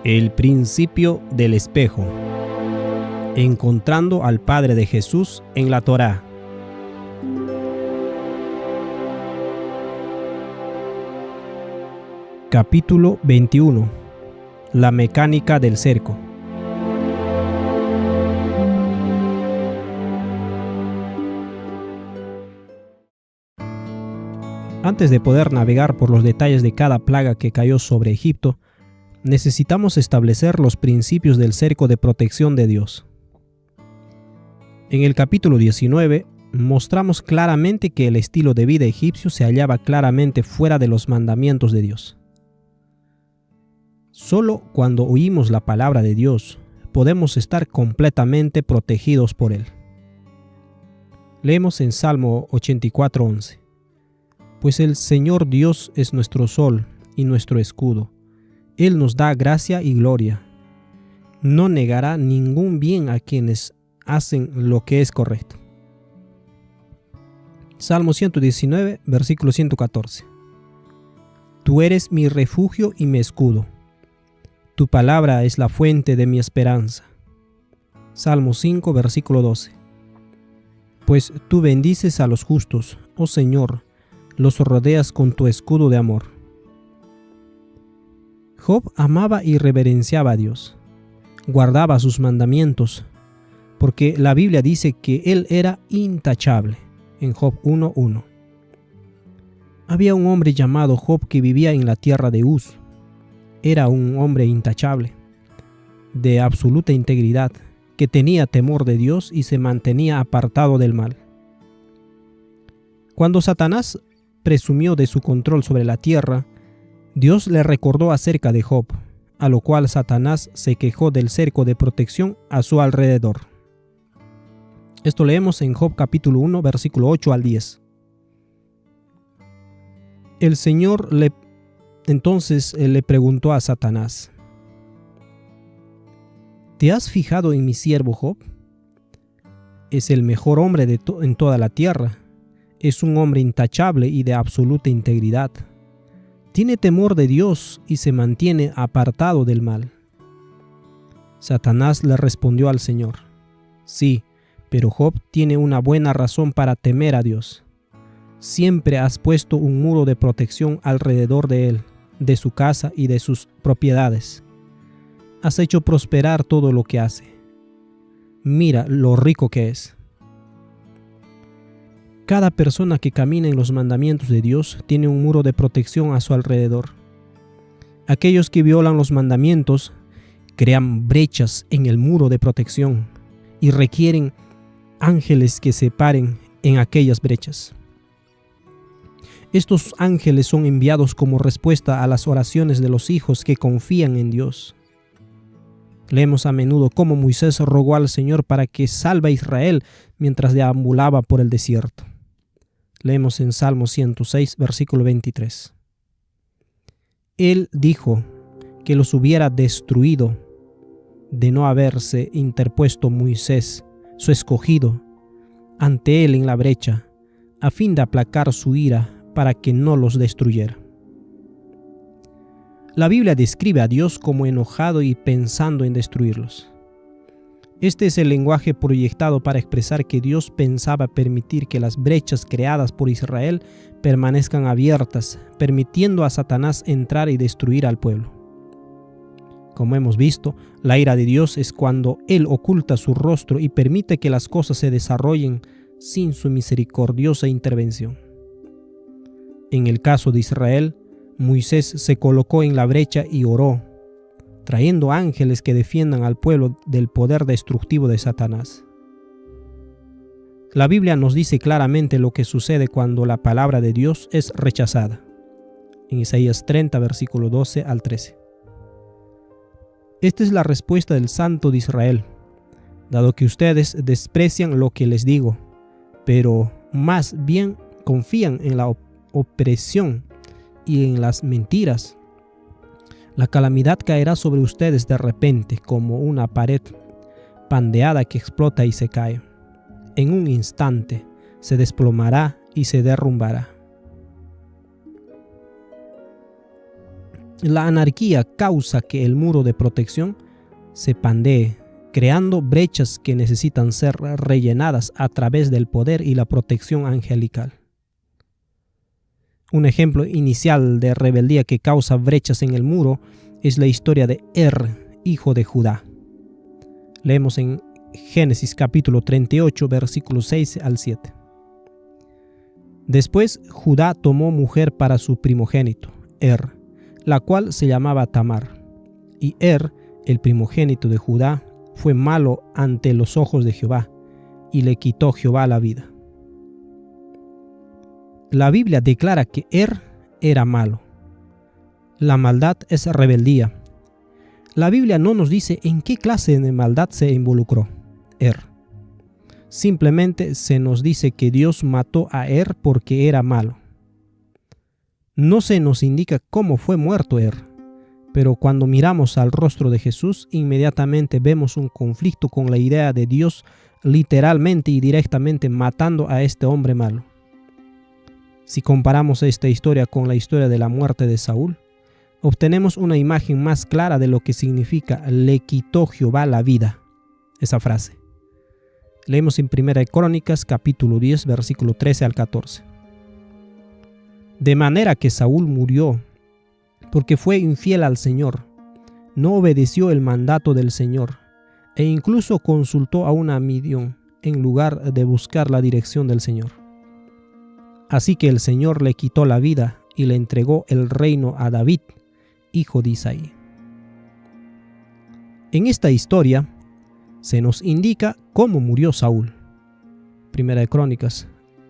El principio del espejo. Encontrando al Padre de Jesús en la Torá. Capítulo 21. La mecánica del cerco. Antes de poder navegar por los detalles de cada plaga que cayó sobre Egipto, necesitamos establecer los principios del cerco de protección de Dios. En el capítulo 19 mostramos claramente que el estilo de vida egipcio se hallaba claramente fuera de los mandamientos de Dios. Solo cuando oímos la palabra de Dios podemos estar completamente protegidos por Él. Leemos en Salmo 84:11. Pues el Señor Dios es nuestro sol y nuestro escudo. Él nos da gracia y gloria. No negará ningún bien a quienes hacen lo que es correcto. Salmo 119, versículo 114. Tú eres mi refugio y mi escudo. Tu palabra es la fuente de mi esperanza. Salmo 5, versículo 12. Pues tú bendices a los justos, oh Señor, los rodeas con tu escudo de amor. Job amaba y reverenciaba a Dios, guardaba sus mandamientos, porque la Biblia dice que él era intachable, en Job 1:1. Había un hombre llamado Job que vivía en la tierra de Uz. Era un hombre intachable, de absoluta integridad, que tenía temor de Dios y se mantenía apartado del mal. Cuando Satanás presumió de su control sobre la tierra, Dios le recordó acerca de Job, a lo cual Satanás se quejó del cerco de protección a su alrededor. Esto leemos en Job capítulo 1, versículo 8 al 10. El Señor entonces le preguntó a Satanás: ¿te has fijado en mi siervo Job? Es el mejor hombre en toda la tierra. Es un hombre intachable y de absoluta integridad. Tiene temor de Dios y se mantiene apartado del mal. Satanás le respondió al Señor: sí, pero Job tiene una buena razón para temer a Dios. Siempre has puesto un muro de protección alrededor de él, de su casa y de sus propiedades. Has hecho prosperar todo lo que hace. Mira lo rico que es. Cada persona que camina en los mandamientos de Dios tiene un muro de protección a su alrededor. Aquellos que violan los mandamientos crean brechas en el muro de protección y requieren ángeles que se paren en aquellas brechas. Estos ángeles son enviados como respuesta a las oraciones de los hijos que confían en Dios. Leemos a menudo cómo Moisés rogó al Señor para que salve a Israel mientras deambulaba por el desierto. Leemos en Salmo 106, versículo 23. Él dijo que los hubiera destruido de no haberse interpuesto Moisés, su escogido, ante él en la brecha, a fin de aplacar su ira para que no los destruyera. La Biblia describe a Dios como enojado y pensando en destruirlos. Este es el lenguaje proyectado para expresar que Dios pensaba permitir que las brechas creadas por Israel permanezcan abiertas, permitiendo a Satanás entrar y destruir al pueblo. Como hemos visto, la ira de Dios es cuando Él oculta su rostro y permite que las cosas se desarrollen sin su misericordiosa intervención. En el caso de Israel, Moisés se colocó en la brecha y oró, trayendo ángeles que defiendan al pueblo del poder destructivo de Satanás. La Biblia nos dice claramente lo que sucede cuando la palabra de Dios es rechazada. En Isaías 30, versículo 12 al 13. Esta es la respuesta del Santo de Israel: dado que ustedes desprecian lo que les digo, pero más bien confían en la opresión y en las mentiras, la calamidad caerá sobre ustedes de repente como una pared pandeada que explota y se cae. En un instante se desplomará y se derrumbará. La anarquía causa que el muro de protección se pandee, creando brechas que necesitan ser rellenadas a través del poder y la protección angelical. Un ejemplo inicial de rebeldía que causa brechas en el muro es la historia de hijo de Judá. Leemos en Génesis capítulo 38, versículos 6 al 7. Después Judá tomó mujer para su primogénito, la cual se llamaba Tamar. Y el primogénito de Judá, fue malo ante los ojos de Jehová, y le quitó Jehová la vida. La Biblia declara que era malo. La maldad es rebeldía. La Biblia no nos dice en qué clase de maldad se involucró Simplemente se nos dice que Dios mató a porque era malo. No se nos indica cómo fue muerto pero cuando miramos al rostro de Jesús, inmediatamente vemos un conflicto con la idea de Dios literalmente y directamente matando a este hombre malo. Si comparamos esta historia con la historia de la muerte de Saúl, obtenemos una imagen más clara de lo que significa le quitó Jehová la vida, esa frase. Leemos en 1 Crónicas capítulo 10 versículo 13 al 14. De manera que Saúl murió porque fue infiel al Señor, no obedeció el mandato del Señor e incluso consultó a una Midian en lugar de buscar la dirección del Señor. Así que el Señor le quitó la vida y le entregó el reino a David, hijo de Isaí. En esta historia se nos indica cómo murió Saúl. 1 Crónicas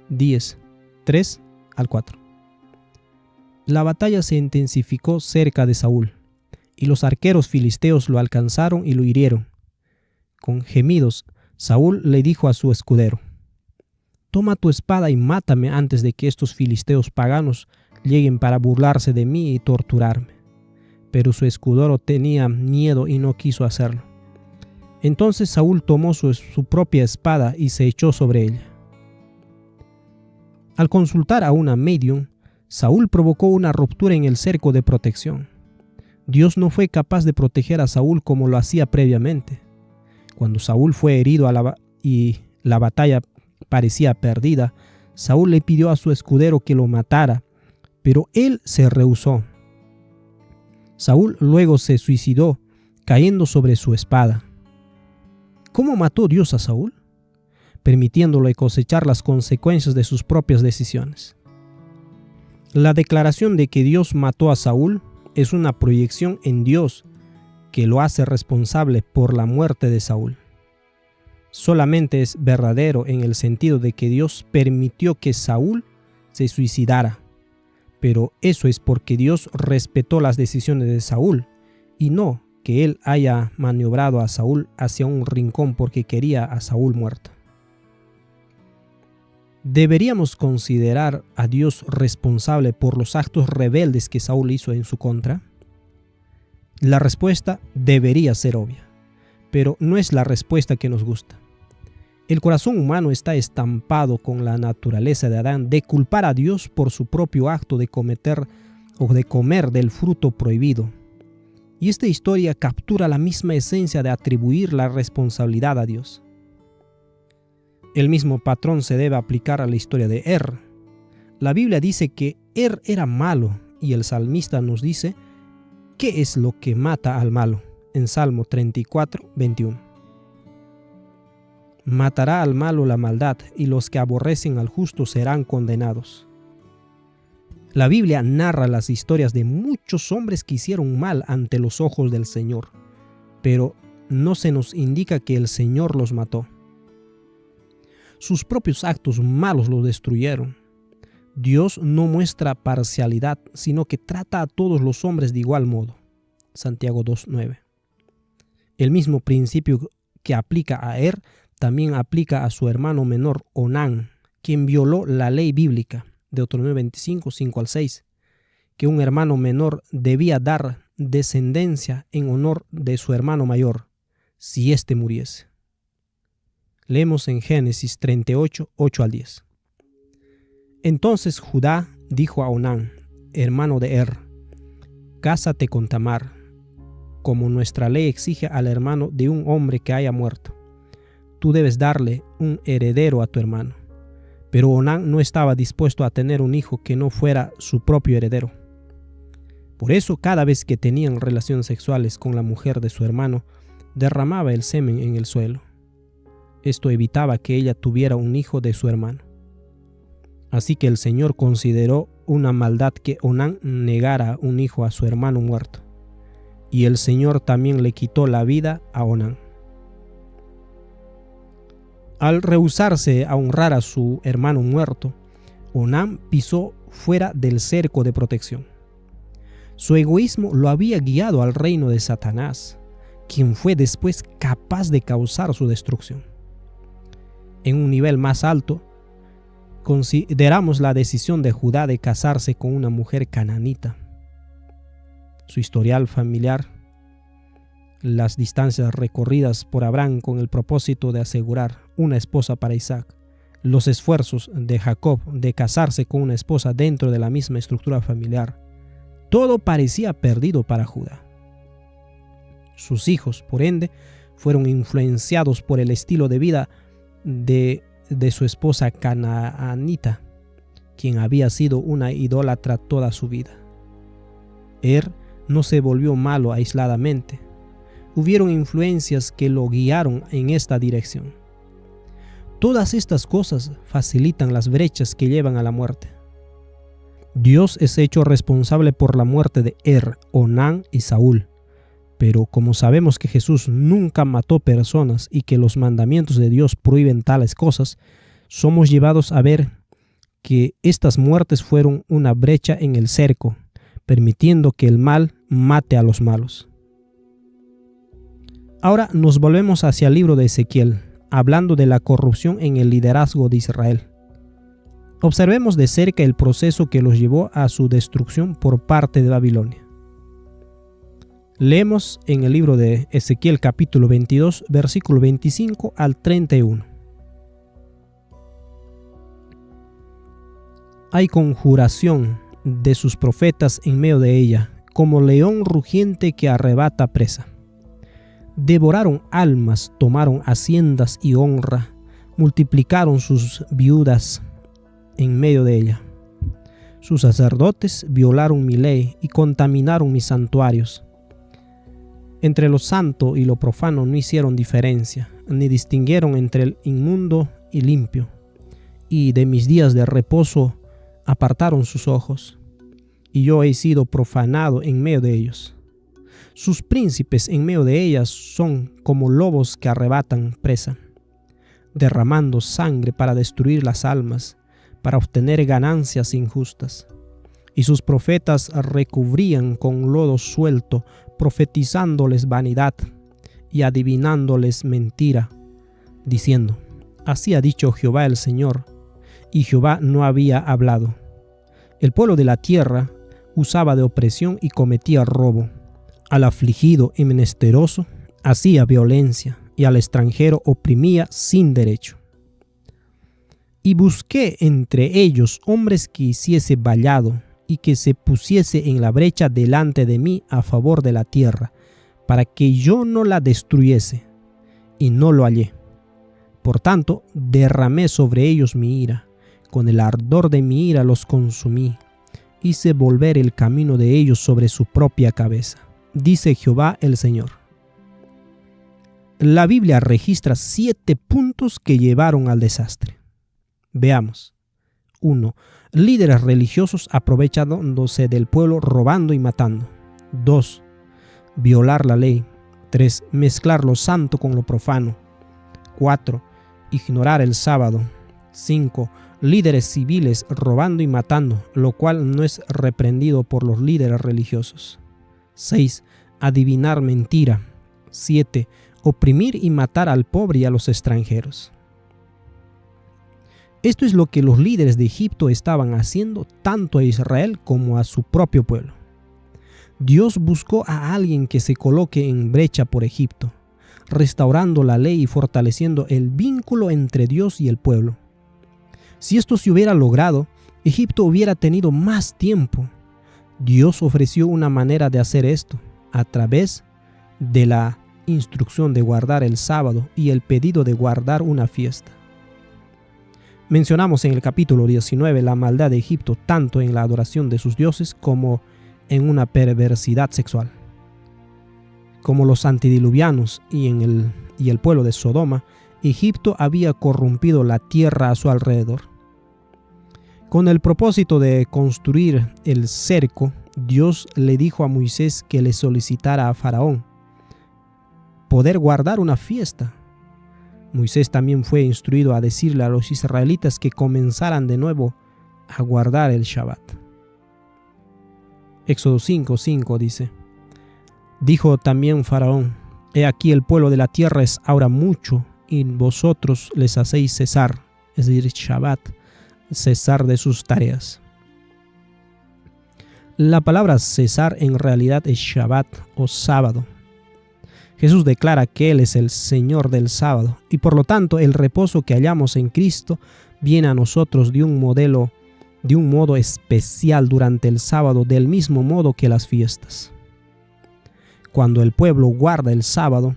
10, 3 al 4. La batalla se intensificó cerca de Saúl, y los arqueros filisteos lo alcanzaron y lo hirieron. Con gemidos, Saúl le dijo a su escudero: «Toma tu espada y mátame antes de que estos filisteos paganos lleguen para burlarse de mí y torturarme». Pero su escudero tenía miedo y no quiso hacerlo. Entonces Saúl tomó su propia espada y se echó sobre ella. Al consultar a una medium, Saúl provocó una ruptura en el cerco de protección. Dios no fue capaz de proteger a Saúl como lo hacía previamente. Cuando Saúl fue herido y la batalla parecía perdida, Saúl le pidió a su escudero que lo matara, pero él se rehusó. Saúl luego se suicidó, cayendo sobre su espada. ¿Cómo mató Dios a Saúl? Permitiéndole cosechar las consecuencias de sus propias decisiones. La declaración de que Dios mató a Saúl es una proyección en Dios que lo hace responsable por la muerte de Saúl. Solamente es verdadero en el sentido de que Dios permitió que Saúl se suicidara, pero eso es porque Dios respetó las decisiones de Saúl y no que él haya maniobrado a Saúl hacia un rincón porque quería a Saúl muerto. ¿Deberíamos considerar a Dios responsable por los actos rebeldes que Saúl hizo en su contra? La respuesta debería ser obvia, pero no es la respuesta que nos gusta. El corazón humano está estampado con la naturaleza de Adán de culpar a Dios por su propio acto de cometer o de comer del fruto prohibido. Y esta historia captura la misma esencia de atribuir la responsabilidad a Dios. El mismo patrón se debe aplicar a la historia de La Biblia dice que era malo y el salmista nos dice qué es lo que mata al malo en Salmo 34, 21. Matará al malo la maldad y los que aborrecen al justo serán condenados. La Biblia narra las historias de muchos hombres que hicieron mal ante los ojos del Señor, pero no se nos indica que el Señor los mató. Sus propios actos malos los destruyeron. Dios no muestra parcialidad, sino que trata a todos los hombres de igual modo. Santiago 2:9. El mismo principio que aplica a también aplica a su hermano menor Onán, quien violó la ley bíblica, Deuteronomio 25, 5 al 6, que un hermano menor debía dar descendencia en honor de su hermano mayor, si éste muriese. Leemos en Génesis 38, 8 al 10. Entonces Judá dijo a Onán, hermano de cásate con Tamar, como nuestra ley exige al hermano de un hombre que haya muerto. Tú debes darle un heredero a tu hermano. Pero Onán no estaba dispuesto a tener un hijo que no fuera su propio heredero. Por eso, cada vez que tenían relaciones sexuales con la mujer de su hermano, derramaba el semen en el suelo. Esto evitaba que ella tuviera un hijo de su hermano. Así que el Señor consideró una maldad que Onán negara un hijo a su hermano muerto. Y el Señor también le quitó la vida a Onán. Al rehusarse a honrar a su hermano muerto, Onán pisó fuera del cerco de protección. Su egoísmo lo había guiado al reino de Satanás, quien fue después capaz de causar su destrucción. En un nivel más alto, consideramos la decisión de Judá de casarse con una mujer cananita. Su historial familiar, las distancias recorridas por Abraham con el propósito de asegurar una esposa para Isaac, los esfuerzos de Jacob de casarse con una esposa dentro de la misma estructura familiar, todo parecía perdido para Judá. Sus hijos, por ende, fueron influenciados por el estilo de vida de su esposa canaanita, quien había sido una idólatra toda su vida. No se volvió malo aisladamente. Hubieron influencias que lo guiaron en esta dirección. Todas estas cosas facilitan las brechas que llevan a la muerte. Dios es hecho responsable por la muerte de Onán y Saúl. Pero como sabemos que Jesús nunca mató personas y que los mandamientos de Dios prohíben tales cosas, somos llevados a ver que estas muertes fueron una brecha en el cerco, permitiendo que el mal mate a los malos. Ahora nos volvemos hacia el libro de Ezequiel, hablando de la corrupción en el liderazgo de Israel. Observemos de cerca el proceso que los llevó a su destrucción por parte de Babilonia. Leemos en el libro de Ezequiel capítulo 22, versículo 25 al 31. Hay conjuración de sus profetas en medio de ella, como león rugiente que arrebata presa. Devoraron almas, tomaron haciendas y honra, multiplicaron sus viudas en medio de ella. Sus sacerdotes violaron mi ley y contaminaron mis santuarios. Entre lo santo y lo profano no hicieron diferencia, ni distinguieron entre el inmundo y limpio, y de mis días de reposo apartaron sus ojos, y yo he sido profanado en medio de ellos. Sus príncipes en medio de ellas son como lobos que arrebatan presa, derramando sangre para destruir las almas, para obtener ganancias injustas. Y sus profetas recubrían con lodo suelto, profetizándoles vanidad y adivinándoles mentira, diciendo: así ha dicho Jehová el Señor, y Jehová no había hablado. El pueblo de la tierra usaba de opresión y cometía robo. Al afligido y menesteroso hacía violencia, y al extranjero oprimía sin derecho. Y busqué entre ellos hombres que hiciese vallado, y que se pusiese en la brecha delante de mí a favor de la tierra, para que yo no la destruyese, y no lo hallé. Por tanto, derramé sobre ellos mi ira, con el ardor de mi ira los consumí, hice volver el camino de ellos sobre su propia cabeza, dice Jehová el Señor. La Biblia registra 7 puntos que llevaron al desastre. Veamos. 1. Líderes religiosos aprovechándose del pueblo, robando y matando. 2. Violar la ley. 3. Mezclar lo santo con lo profano. 4. Ignorar el sábado. 5. Líderes civiles robando y matando, lo cual no es reprendido por los líderes religiosos. 6. Adivinar mentira. 7. Oprimir y matar al pobre y a los extranjeros. Esto es lo que los líderes de Egipto estaban haciendo tanto a Israel como a su propio pueblo. Dios buscó a alguien que se coloque en brecha por Egipto, restaurando la ley y fortaleciendo el vínculo entre Dios y el pueblo. Si esto se hubiera logrado, Egipto hubiera tenido más tiempo. Dios ofreció una manera de hacer esto a través de la instrucción de guardar el sábado y el pedido de guardar una fiesta. Mencionamos en el capítulo 19 la maldad de Egipto tanto en la adoración de sus dioses como en una perversidad sexual. Como los antediluvianos y el pueblo de Sodoma, Egipto había corrompido la tierra a su alrededor. Con el propósito de construir el cerco, Dios le dijo a Moisés que le solicitara a Faraón poder guardar una fiesta. Moisés también fue instruido a decirle a los israelitas que comenzaran de nuevo a guardar el Shabbat. Éxodo 5:5 dice: dijo también Faraón: he aquí el pueblo de la tierra es ahora mucho, y vosotros les hacéis cesar, es decir, Shabbat, cesar de sus tareas. La palabra cesar en realidad es Shabbat o sábado. Jesús declara que Él es el Señor del sábado y por lo tanto el reposo que hallamos en Cristo viene a nosotros de un modo especial durante el sábado, del mismo modo que las fiestas. Cuando el pueblo guarda el sábado,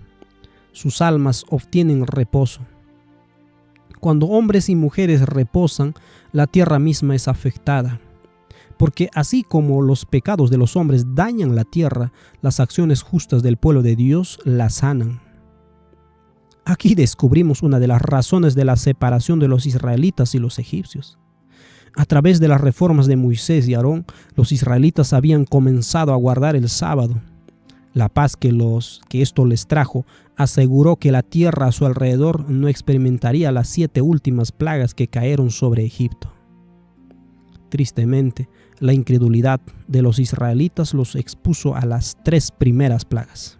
sus almas obtienen reposo. Cuando hombres y mujeres reposan, la tierra misma es afectada. Porque así como los pecados de los hombres dañan la tierra, las acciones justas del pueblo de Dios la sanan. Aquí descubrimos una de las razones de la separación de los israelitas y los egipcios. A través de las reformas de Moisés y Aarón, los israelitas habían comenzado a guardar el sábado. La paz que esto les trajo aseguró que la tierra a su alrededor no experimentaría las 7 últimas plagas que cayeron sobre Egipto. Tristemente, la incredulidad de los israelitas los expuso a las 3 primeras plagas.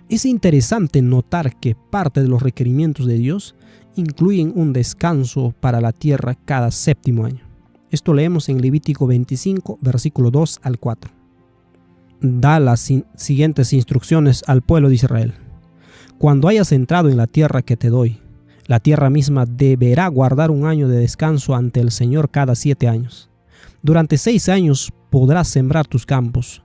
Es interesante notar que parte de los requerimientos de Dios incluyen un descanso para la tierra cada 7º año. Esto leemos en Levítico 25, versículo 2 al 4. Da las siguientes instrucciones al pueblo de Israel: cuando hayas entrado en la tierra que te doy, la tierra misma deberá guardar un año de descanso ante el Señor cada 7 años. Durante 6 años podrás sembrar tus campos,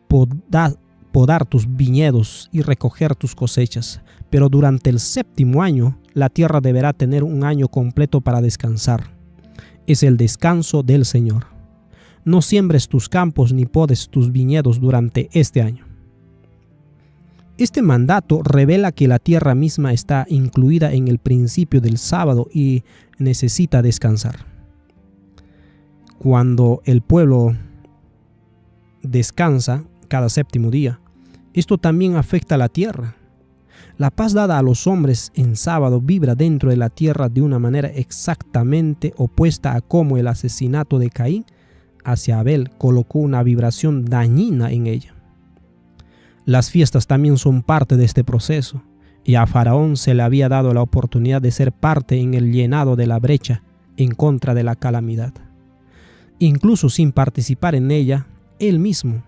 podar tus viñedos y recoger tus cosechas, pero durante el 7º año la tierra deberá tener un año completo para descansar. Es el descanso del Señor. No siembres tus campos ni podes tus viñedos durante este año. Este mandato revela que la tierra misma está incluida en el principio del sábado y necesita descansar. Cuando el pueblo descansa cada 7º día, esto también afecta a la tierra. La paz dada a los hombres en sábado vibra dentro de la tierra de una manera exactamente opuesta a cómo el asesinato de Caín hacia Abel colocó una vibración dañina en ella. Las fiestas también son parte de este proceso, y a Faraón se le había dado la oportunidad de ser parte en el llenado de la brecha en contra de la calamidad, incluso sin participar en ella él mismo,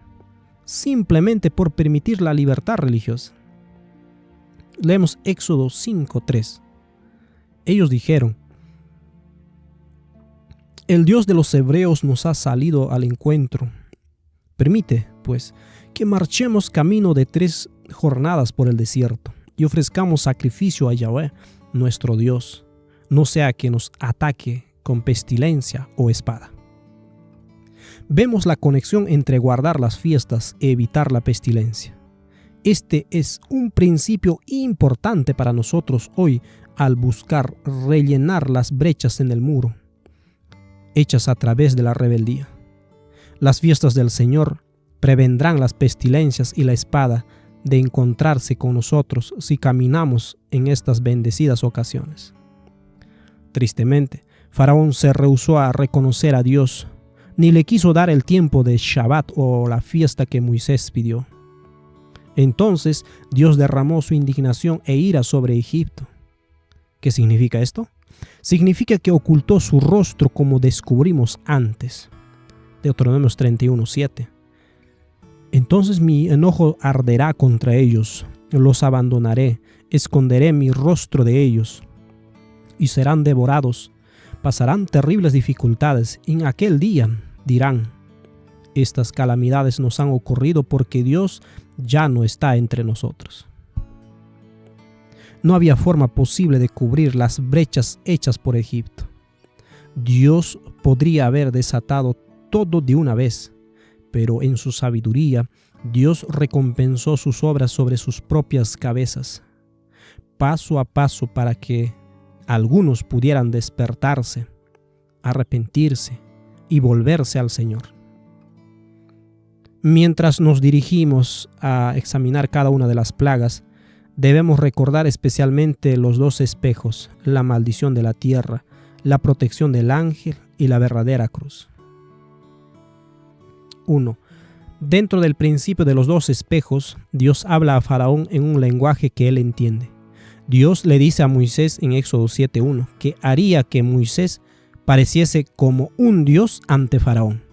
simplemente por permitir la libertad religiosa. Leemos Éxodo 5:3. Ellos dijeron: el Dios de los hebreos nos ha salido al encuentro. Permite, pues, que marchemos camino de 3 jornadas por el desierto y ofrezcamos sacrificio a Yahweh, nuestro Dios, no sea que nos ataque con pestilencia o espada. Vemos la conexión entre guardar las fiestas e evitar la pestilencia. Este es un principio importante para nosotros hoy al buscar rellenar las brechas en el muro, hechas a través de la rebeldía. Las fiestas del Señor prevendrán las pestilencias y la espada de encontrarse con nosotros si caminamos en estas bendecidas ocasiones. Tristemente, Faraón se rehusó a reconocer a Dios, ni le quiso dar el tiempo de Shabbat o la fiesta que Moisés pidió. Entonces Dios derramó su indignación e ira sobre Egipto. ¿Qué significa esto? Significa que ocultó su rostro como descubrimos antes. Deuteronomio 31:7. Entonces mi enojo arderá contra ellos, los abandonaré, esconderé mi rostro de ellos, y serán devorados. Pasarán terribles dificultades, y en aquel día dirán: Estas calamidades nos han ocurrido porque Dios ya no está entre nosotros. No había forma posible de cubrir las brechas hechas por Egipto. Dios podría haber desatado todo de una vez, pero en su sabiduría, Dios recompensó sus obras sobre sus propias cabezas, paso a paso, para que algunos pudieran despertarse, arrepentirse y volverse al Señor. Mientras nos dirigimos a examinar cada una de las plagas, debemos recordar especialmente los 2 espejos, la maldición de la tierra, la protección del ángel y la verdadera cruz. 1. Dentro del principio de los 2 espejos, Dios habla a Faraón en un lenguaje que él entiende. Dios le dice a Moisés en Éxodo 7:1 que haría que Moisés pareciese como un Dios ante Faraón.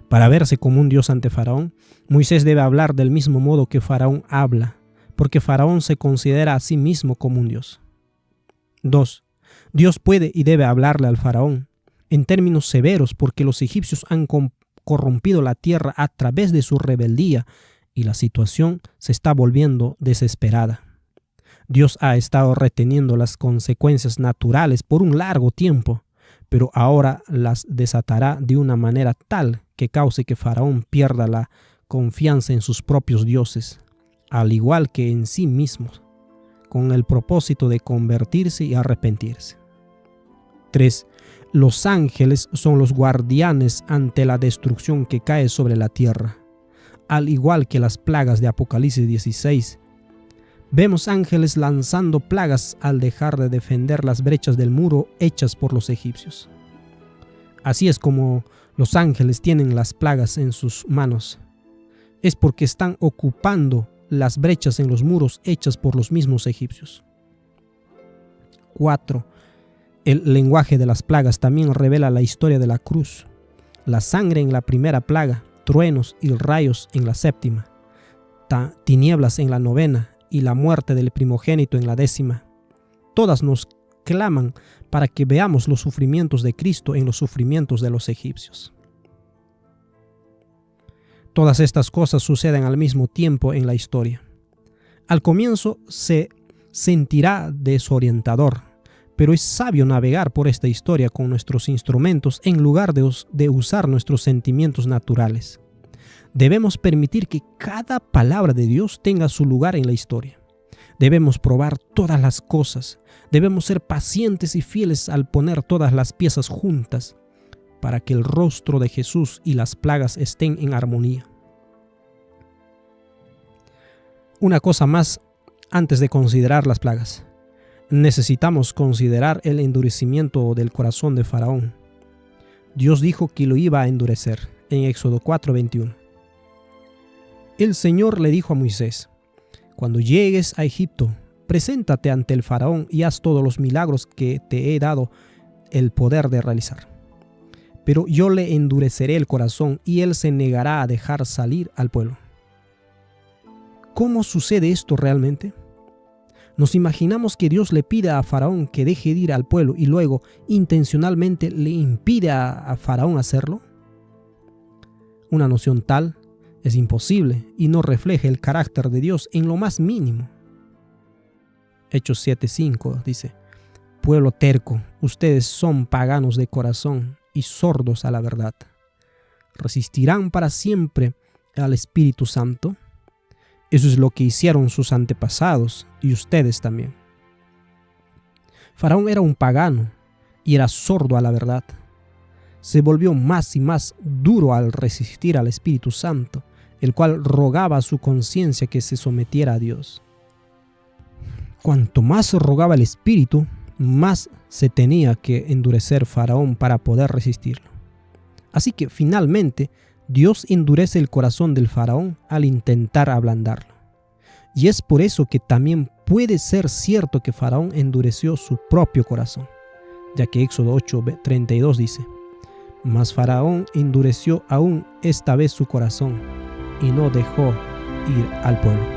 Para verse como un Dios ante Faraón, Moisés debe hablar del mismo modo que Faraón habla, porque Faraón se considera a sí mismo como un Dios. 2. Dios puede y debe hablarle al Faraón en términos severos, porque los egipcios han corrompido la tierra a través de su rebeldía y la situación se está volviendo desesperada. Dios ha estado reteniendo las consecuencias naturales por un largo tiempo, pero ahora las desatará de una manera tal que cause que Faraón pierda la confianza en sus propios dioses, al igual que en sí mismo, con el propósito de convertirse y arrepentirse. 3. Los ángeles son los guardianes ante la destrucción que cae sobre la tierra. Al igual que las plagas de Apocalipsis 16, vemos ángeles lanzando plagas al dejar de defender las brechas del muro hechas por los egipcios. Así es como los ángeles tienen las plagas en sus manos. Es porque están ocupando las brechas en los muros hechas por los mismos egipcios. 4. El lenguaje de las plagas también revela la historia de la cruz. La sangre en la primera plaga, truenos y rayos en la séptima, tinieblas en la novena y la muerte del primogénito en la 10ª. Todas nos claman para que veamos los sufrimientos de Cristo en los sufrimientos de los egipcios. Todas estas cosas suceden al mismo tiempo en la historia. Al comienzo se sentirá desorientador, pero es sabio navegar por esta historia con nuestros instrumentos en lugar de usar nuestros sentimientos naturales. Debemos permitir que cada palabra de Dios tenga su lugar en la historia. Debemos probar todas las cosas. Debemos ser pacientes y fieles al poner todas las piezas juntas para que el rostro de Jesús y las plagas estén en armonía. Una cosa más antes de considerar las plagas. Necesitamos considerar el endurecimiento del corazón de Faraón. Dios dijo que lo iba a endurecer en Éxodo 4:21. El Señor le dijo a Moisés: cuando llegues a Egipto, preséntate ante el Faraón y haz todos los milagros que te he dado el poder de realizar. Pero yo le endureceré el corazón y él se negará a dejar salir al pueblo. ¿Cómo sucede esto realmente? Nos imaginamos que Dios le pide a Faraón que deje de ir al pueblo y luego intencionalmente le impide a Faraón hacerlo. Una noción tal es imposible y no refleja el carácter de Dios en lo más mínimo. Hechos 7:5 dice: pueblo terco, ustedes son paganos de corazón y sordos a la verdad. ¿Resistirán para siempre al Espíritu Santo? Eso es lo que hicieron sus antepasados y ustedes también. Faraón era un pagano y era sordo a la verdad. Se volvió más y más duro al resistir al Espíritu Santo, el cual rogaba a su conciencia que se sometiera a Dios. Cuanto más rogaba el Espíritu, más se tenía que endurecer Faraón para poder resistirlo. Así que finalmente Dios endurece el corazón del Faraón al intentar ablandarlo. Y es por eso que también puede ser cierto que Faraón endureció su propio corazón, ya que Éxodo 8:32 dice: mas Faraón endureció aún esta vez su corazón y no dejó ir al pueblo.